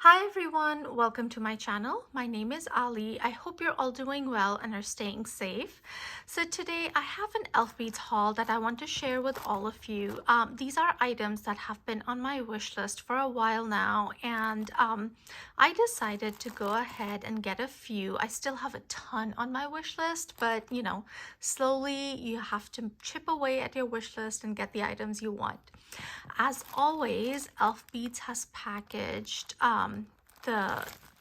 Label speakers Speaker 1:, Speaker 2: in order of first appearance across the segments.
Speaker 1: Hi everyone, welcome to my channel. My name is Ali. I hope you're all doing well and are staying safe. So today I have an ElfBeads haul that I want to share with all of you. These are items that have been on my wish list for a while now, and I decided to go ahead and get a few. I still have a ton on my wish list, but slowly you have to chip away at your wish list and get the items you want. As always, ElfBeads has packaged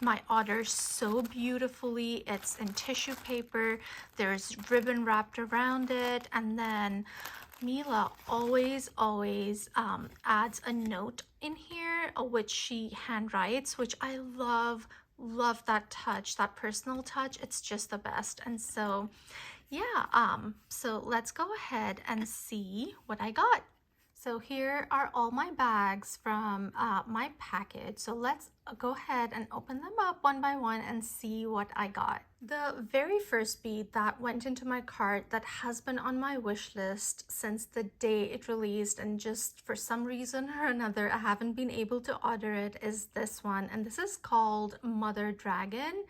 Speaker 1: my order so beautifully. It's in tissue paper, there's ribbon wrapped around it, and then Mila always adds a note in here, which she handwrites, which I love that touch, that personal touch. It's just the best. And so yeah, so let's go ahead and see what I got. So here are all my bags from my package. So let's go ahead and open them up one by one and see what I got. The very first bead that went into my cart that has been on my wish list since the day it released, and just for some reason or another I haven't been able to order it, is this one. And this is called Mother Dragon.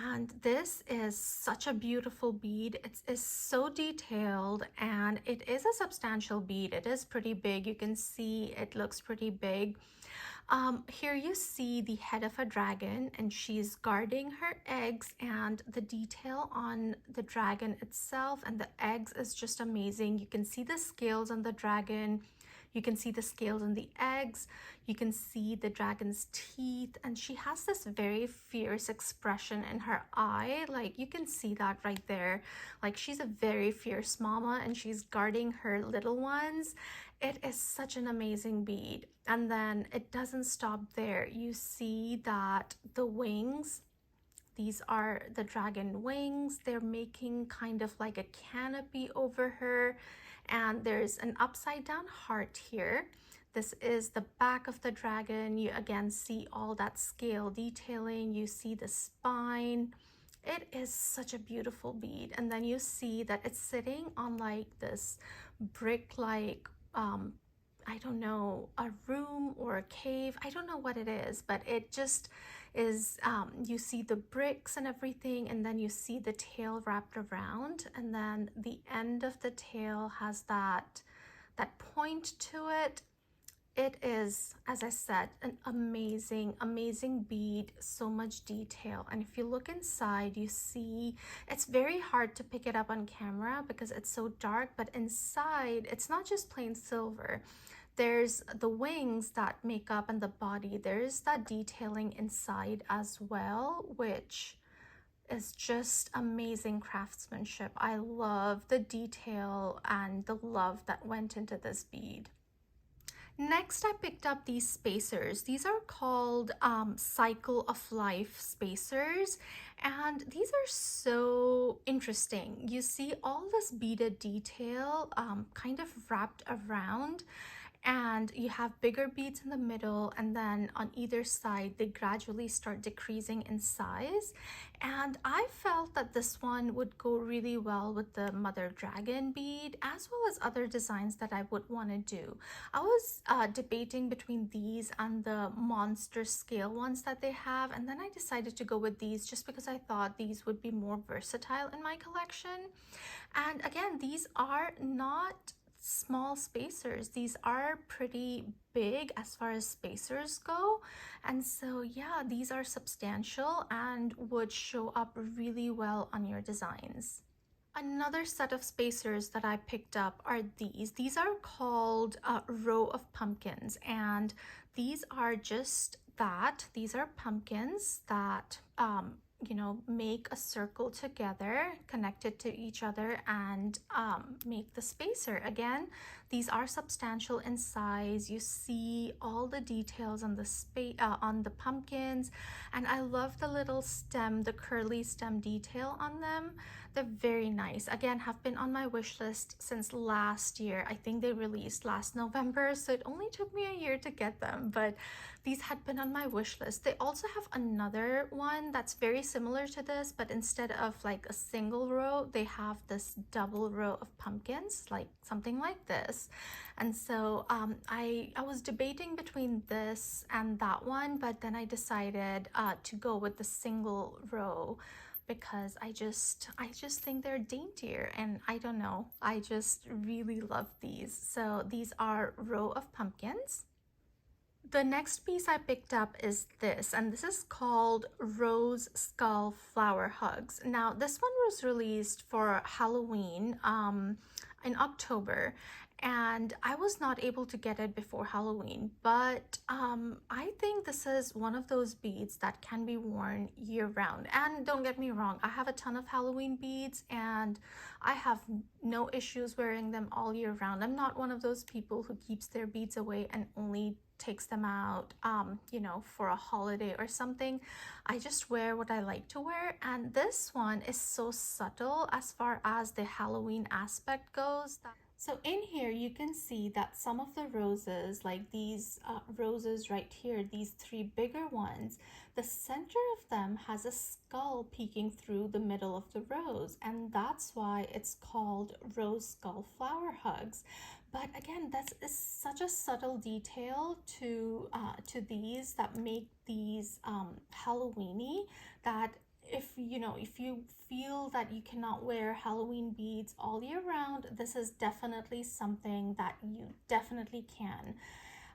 Speaker 1: And this is such a beautiful bead. It is so detailed and it is a substantial bead. It is pretty big. You can see it looks pretty big. Here you see the head of a dragon and she's guarding her eggs, and the detail on the dragon itself and the eggs is just amazing. You can see the scales on the dragon. You can see the scales on the eggs. You can see the dragon's teeth, and she has this very fierce expression in her eye. Like, you can see that right there. Like, she's a very fierce mama and she's guarding her little ones. It is such an amazing bead. And then it doesn't stop there. You see that the wings, these are the dragon wings. They're making kind of like a canopy over her. And there's an upside down heart here. This is the back of the dragon. You again see all that scale detailing. You see the spine. It is such a beautiful bead. And then you see that it's sitting on like this brick like I don't know, a room or a cave. I don't know what it is, but it just is, you see the bricks and everything, and then you see the tail wrapped around, and then the end of the tail has that point to it. It is, as I said, an amazing bead, so much detail. And if you look inside, you see it's very hard to pick it up on camera because it's so dark, but inside it's not just plain silver. There's the wings that make up and the body. There's that detailing inside as well, which is just amazing craftsmanship. I love the detail and the love that went into this bead. Next, I picked up these spacers. These are called Cycle of Life spacers, and these are so interesting. You see all this beaded detail kind of wrapped around, and you have bigger beads in the middle, and then on either side they gradually start decreasing in size. And I felt that this one would go really well with the Mother Dragon bead, as well as other designs that I would want to do. I was debating between these and the monster scale ones that they have, and then I decided to go with these just because I thought these would be more versatile in my collection. And again, these are not small spacers. These are pretty big as far as spacers go, and so yeah, these are substantial and would show up really well on your designs. Another set of spacers that I picked up are these. These are called row of pumpkins, and these are just that. These are pumpkins that make a circle together, connected to each other, and make the spacer. Again, these are substantial in size. You see all the details on the on the pumpkins, and I love the little stem, the curly stem detail on them. They're very nice. Again, have been on my wish list since last year. I think they released last November, so it only took me a year to get them, but these had been on my wish list. They also have another one that's very similar to this, but instead of like a single row, they have this double row of pumpkins, like something like this. this. And so I was debating between this and that one, but then I decided to go with the single row because I just think they're daintier, and I don't know, I just really love these. So these are row of pumpkins. The next piece I picked up is this, and this is called Rose Skull Flower Hugs. Now, this one was released for Halloween in October, and I was not able to get it before Halloween, but I think this is one of those beads that can be worn year round. And don't get me wrong, I have a ton of Halloween beads and I have no issues wearing them all year round. I'm not one of those people who keeps their beads away and only takes them out you know, for a holiday or something. I just wear what I like to wear, and this one is so subtle as far as the Halloween aspect goes. So in here you can see that some of the roses, like these roses right here, these three bigger ones, the center of them has a skull peeking through the middle of the rose, and that's why it's called Rose Skull Flower Hugs. But again, that is such a subtle detail to these that make these Halloweeny, that if you know, if you feel that you cannot wear Halloween beads all year round, this is definitely something that you definitely can.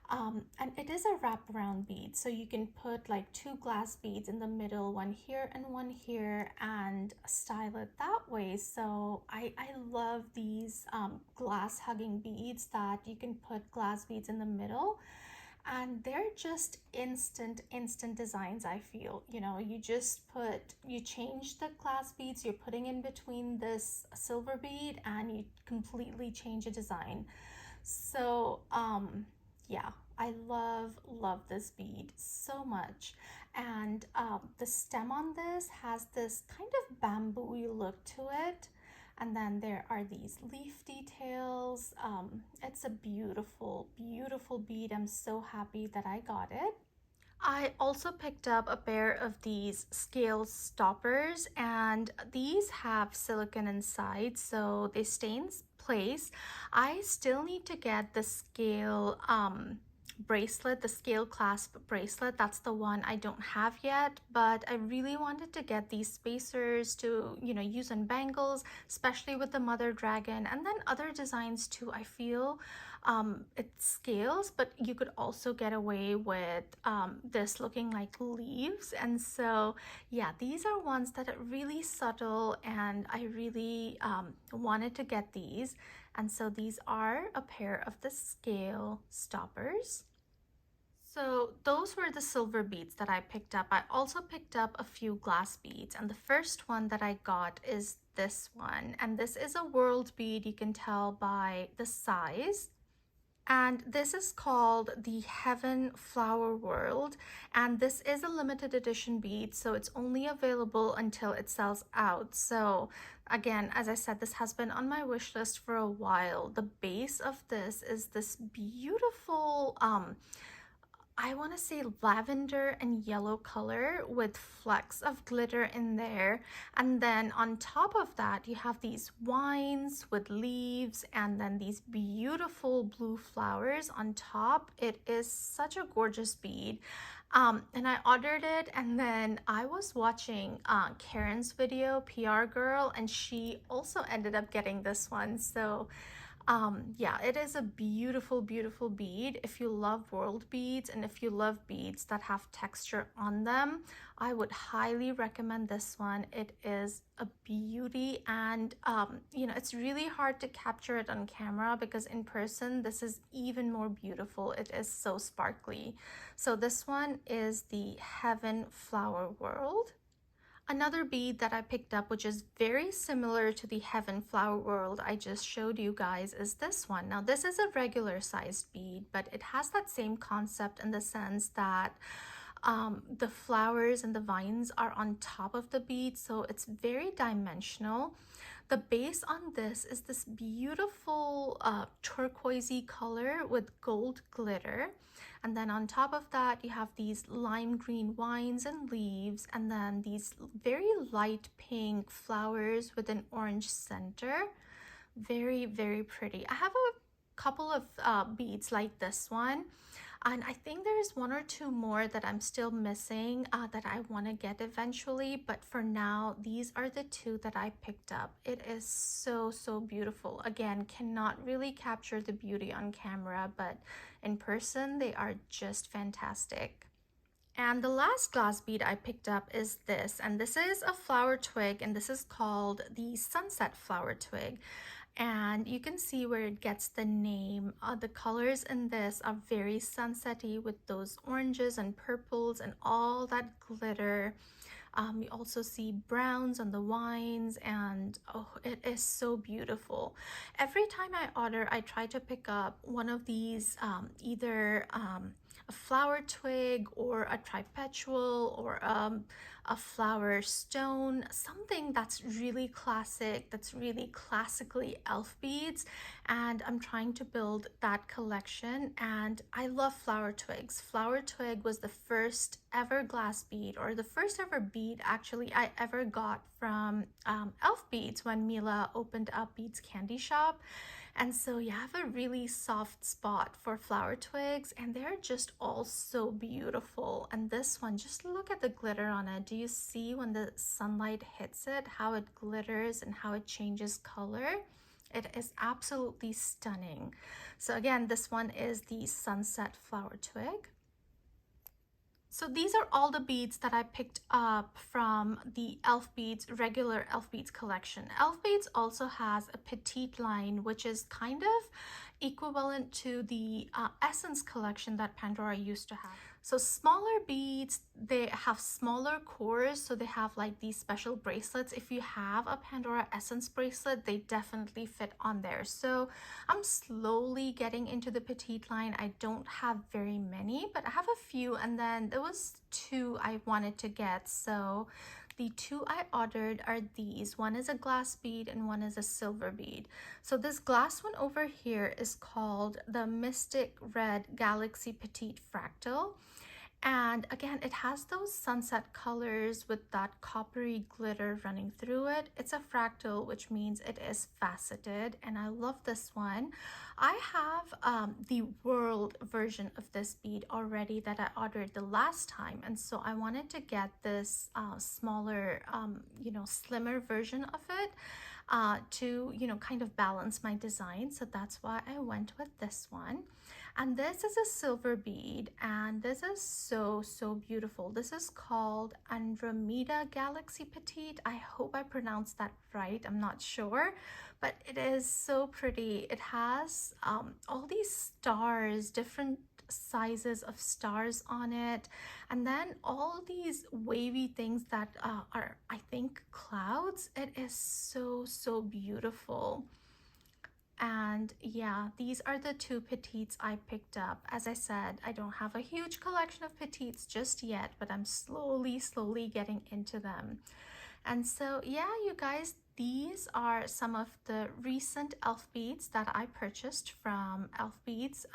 Speaker 1: And it is a wraparound bead, so you can put like two glass beads in the middle, one here and one here, and style it that way. So I love these glass hugging beads that you can put glass beads in the middle, and they're just instant designs. I feel, you know, you just put, you change the glass beads you're putting in between this silver bead and you completely change a design. So yeah, I love this bead so much. And the stem on this has this kind of bamboo look to it, and then there are these leaf details. It's a beautiful bead. I'm so happy that I got it. I also picked up a pair of these scale stoppers, and these have silicone inside so they stay in place. I still need to get the scale bracelet, the scale clasp bracelet. That's the one I don't have yet, but I really wanted to get these spacers to, you know, use on bangles, especially with the mother dragon, and then other designs too. I feel it scales, but you could also get away with this looking like leaves. And so yeah, these are ones that are really subtle, and I really wanted to get these. And so these are a pair of the scale stoppers. So those were the silver beads that I picked up. I also picked up a few glass beads, and the first one that I got is this one, and this is a world bead. You can tell by the size. And this is called the Heaven Flower World, and this is a limited edition bead, so it's only available until it sells out. So again, as I said, this has been on my wish list for a while. The base of this is this beautiful I want to say lavender and yellow color with flecks of glitter in there. And then on top of that, you have these vines with leaves and then these beautiful blue flowers on top. It is such a gorgeous bead. And I ordered it, and then I was watching Karen's video, PR Girl, and she also ended up getting this one. So yeah, it is a beautiful bead. If you love world beads and if you love beads that have texture on them, I would highly recommend this one. It is a beauty, and you know, it's really hard to capture it on camera because in person this is even more beautiful. It is so sparkly. So this one is the Heaven Flower World. Another bead that I picked up, which is very similar to the Heaven Flower World I just showed you guys, is this one. Now, this is a regular sized bead, but it has that same concept in the sense that the flowers and the vines are on top of the bead, so it's very dimensional. The base on this is this beautiful turquoisey color with gold glitter. And then on top of that, you have these lime green vines and leaves, and then these very light pink flowers with an orange center. Very pretty. I have a couple of beads like this one, and I think there's one or two more that I'm still missing that I want to get eventually, but for now these are the two that I picked up. It is so beautiful. Again, cannot really capture the beauty on camera, but in person they are just fantastic. And the last glass bead I picked up is this, and this is a flower twig, and this is called the Sunset Flower Twig. And you can see where it gets the name. The colors in this are very sunsetty with those oranges and purples and all that glitter. You also see browns on the wines, and oh, it is so beautiful. Every time I order, I try to pick up one of these, either a flower twig or a tripetual or a flower stone, something that's really classic, that's really classically elf beads. And I'm trying to build that collection, and I love flower twigs. Flower twig was the first ever glass bead, or the first ever bead actually I ever got from ElfBeads when Mila opened up Beads Candy Shop. And so yeah, I have a really soft spot for flower twigs, and they're just all so beautiful. And this one, just look at the glitter on it. Do you see when the sunlight hits it, how it glitters and how it changes color? It is absolutely stunning. So again, this one is the Sunset Flower Twig. So these are all the beads that I picked up from the ElfBeads regular ElfBeads collection. ElfBeads also has a Petite line, which is kind of equivalent to the Essence collection that Pandora used to have. So smaller beads, they have smaller cores, so they have like these special bracelets. If you have a Pandora Essence bracelet, they definitely fit on there. So I'm slowly getting into the Petite line. I don't have very many, but I have a few, and then there was two I wanted to get. So the two I ordered are these. One is a glass bead and one is a silver bead. So this glass one over here is called the Mystic Red Galaxy Petite Fractal. And again, it has those sunset colors with that coppery glitter running through it. It's a fractal, which means it is faceted, and I love this one. I have the world version of this bead already that I ordered the last time, and so I wanted to get this smaller, slimmer version of it to, kind of balance my design. So that's why I went with this one. And this is a silver bead, and this is so beautiful. This is called Andromeda Galaxy Petite. I hope I pronounced that right. I'm not sure, but it is so pretty. It has all these stars, different sizes of stars on it, and then all these wavy things that are, I think, clouds. It is so beautiful. And yeah, these are the two petites I picked up. As I said, I don't have a huge collection of petites just yet, but I'm slowly getting into them. And so yeah, you guys, these are some of the recent elf beads that I purchased from ElfBeads.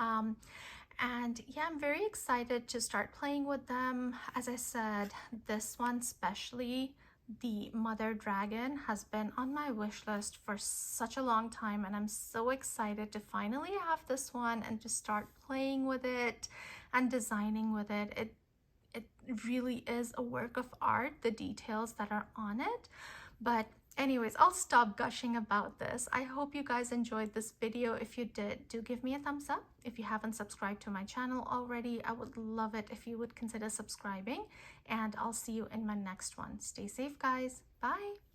Speaker 1: And yeah, I'm very excited to start playing with them. As I said, this one especially, the Mother Dragon, has been on my wish list for such a long time, and I'm so excited to finally have this one and to start playing with it and designing with it. It really is a work of art, the details that are on it. But anyways, I'll stop gushing about this. I hope you guys enjoyed this video. If you did, do give me a thumbs up. If you haven't subscribed to my channel already, I would love it if you would consider subscribing, and I'll see you in my next one. Stay safe, guys. Bye.